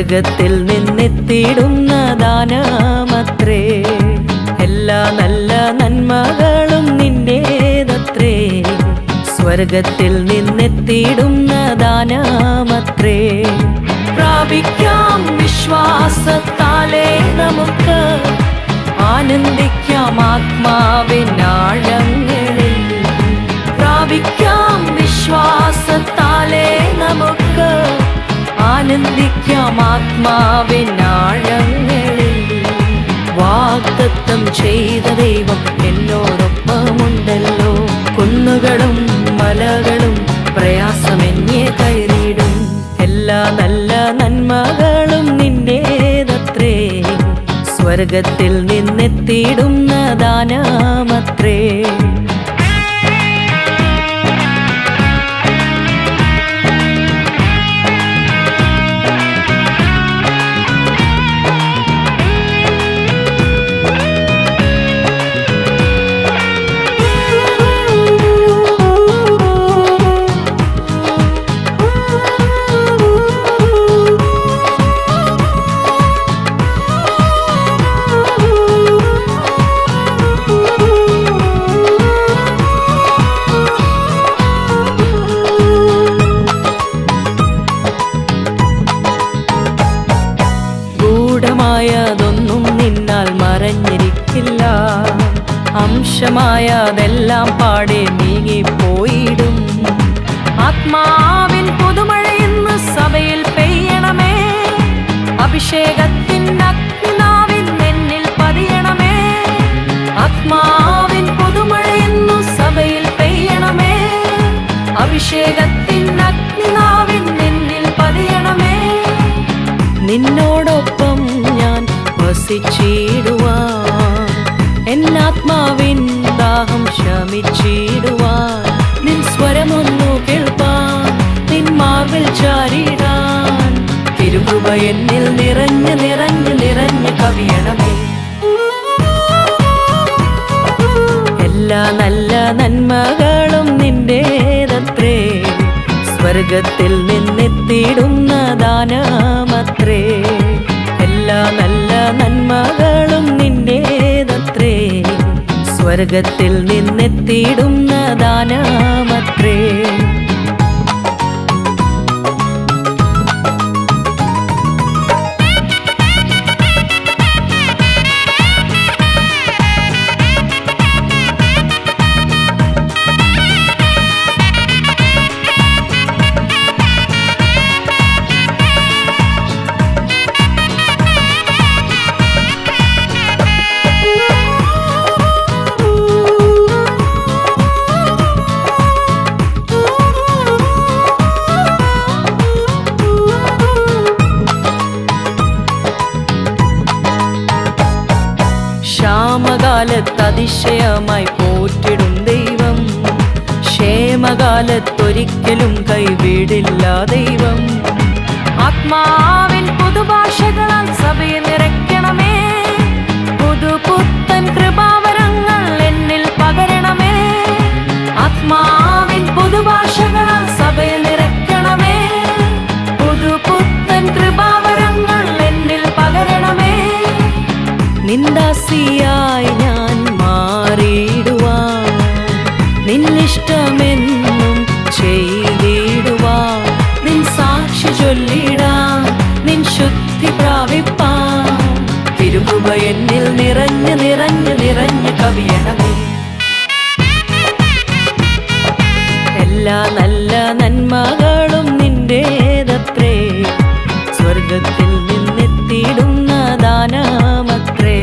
സ്വർഗത്തിൽ നിന്നെത്തിയിടുന്ന ദാനമത്രേ. എല്ലാ നല്ല നന്മകളും നിന്റേതത്രേ. സ്വർഗത്തിൽ നിന്നെത്തിയിടുന്ന ദാനമത്രേ. പ്രാപിക്കാം വിശ്വാസത്താലേ നമുക്ക്, ആനന്ദിക്കാം ആത്മാവിനാഴങ്ങളിൽ. പ്രാപിക്കാം വിശ്വാസത്താലേ നമുക്ക്, ആനന്ദിക്കാം ആത്മാവിനാഴങ്ങളിൽ. വാഗ്ദത്തം ചെയ്ത ദൈവം എന്നോടൊപ്പമുണ്ടല്ലോ. കുന്നുകളും മലകളും പ്രയാസമെന്നെ കയറിയിടും. എല്ലാ നല്ല നന്മകളും നിന്റേതത്രേ. സ്വർഗത്തിൽ നിന്നെത്തിയിടുന്ന ദാനമത്രേ. തൊന്നും നിന്നാൽ മറഞ്ഞിരിക്കില്ല. അംശമായതെല്ലാം പാടെ നീങ്ങിപ്പോയിടും. ആത്മാവിൻ പുതുമഴ ഇന്ന് സഭയിൽ പെയ്യണമേ. അഭിഷേകത്തിൻ അഗ്നിനാവിൻ എന്നിൽ പതിയണമേ. ആത്മാവിൻ പുതുമഴ ഇന്നു സഭയിൽ പെയ്യണമേ. അഭിഷേകത്തിൻ അഗ്നിനാവിൻ എന്നിൽ പതിയണമേ. നിന്നോടൊപ്പം ഞാൻ വസിച്ചിടുവാൻ, എന്നാത്മാവിൻ ദാഹം ശമിച്ചിടുവാൻ. നിൻ സ്വരമൊന്നു കേൾപ്പാൻ, നിൻ മാർവിൽ ചാരിടാൻ. തിരുകൃപ എന്നിൽ നിറഞ്ഞ് നിറഞ്ഞ് നിറഞ്ഞ് കവിയണമേ. എല്ലാ നല്ല നന്മകളും നിന്റേതത്രേ. സ്വർഗത്തിൽ നിന്നെത്തിയിടുന്ന ദാനമത്രേ. എല്ലാ നല്ല നന്മകളും നിന്റേതത്രേ. സ്വർഗത്തിൽ നിന്നെത്തിയിടുന്ന ദാനമത്രേ. ക്ഷാമകാലത്ത് അതിശയമായി പോറ്റിടും ദൈവം. ക്ഷേമകാലത്തൊരിക്കലും കൈവിടില്ല ദൈവം. ആത്മാവിൻ പുതുഭാഷകളാൽ സഭയെ നിറയ്ക്കണമേ. പുതുപുത്തൻ കൃപാവരങ്ങൾ എന്നിൽ പകരണമേ. ആത്മാവിൻ പുതുഭാഷകളാൽ സഭയെ നിറയ്ക്കണമേ. പുതുപുത്തൻ കൃപാവരങ്ങൾ എന്നിൽ പകരണമേ. നിന്ദാസിയായി ഞാൻ മാറിയിടുവാൻ, നിന്നിഷ്ടമെന്നും ചെയ്തിടുവാൻ. നിൻ സാക്ഷി ചൊല്ലിടാൻ, നിൻ ശുദ്ധി പ്രാപിപ്പാൻ. തിരുകൃപ എന്നിൽ നിറഞ്ഞ് നിറഞ്ഞ് നിറഞ്ഞ് കവിയണമേ. എല്ലാ നല്ല നന്മകളും നിന്റേതത്രേ. സ്വർഗത്തിൽ നിന്നെത്തിയിടുന്ന ദാനമത്രേ.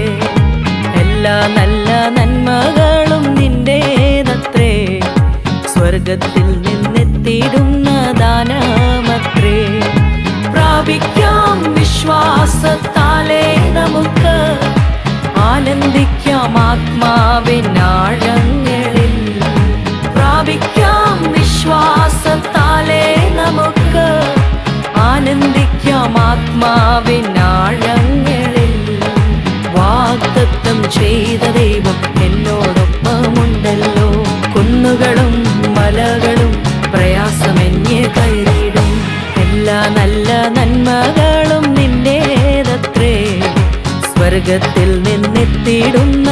എല്ലാ നല്ല നന്മകളും നിന്റേതത്രേ. സ്വർഗത്തിൽ നിന്നെത്തിയിടുന്ന ദാനമത്രേ. പ്രാപിക്കാം വിശ്വാസത്താലേ നമുക്ക്, ആനന്ദിക്കാം ആത്മാവിനാഴങ്ങളിൽ. പ്രാപിക്കാം വിശ്വാസത്താലേ നമുക്ക്, ആനന്ദിക്കാം ആത്മാവിനാഴങ്ങളിൽ. വാഗ്ദത്തം ചെയ്ത ദൈവം എന്നോടൊപ്പമുണ്ടല്ലോ. കുന്നുകളും മലകളും പ്രയാസമെന്നെ കയറിയിടും. എല്ലാ നല്ല നന്മകളും നിൻ സ്വർഗത്തിൽ നിന്നെത്തിയിടുന്ന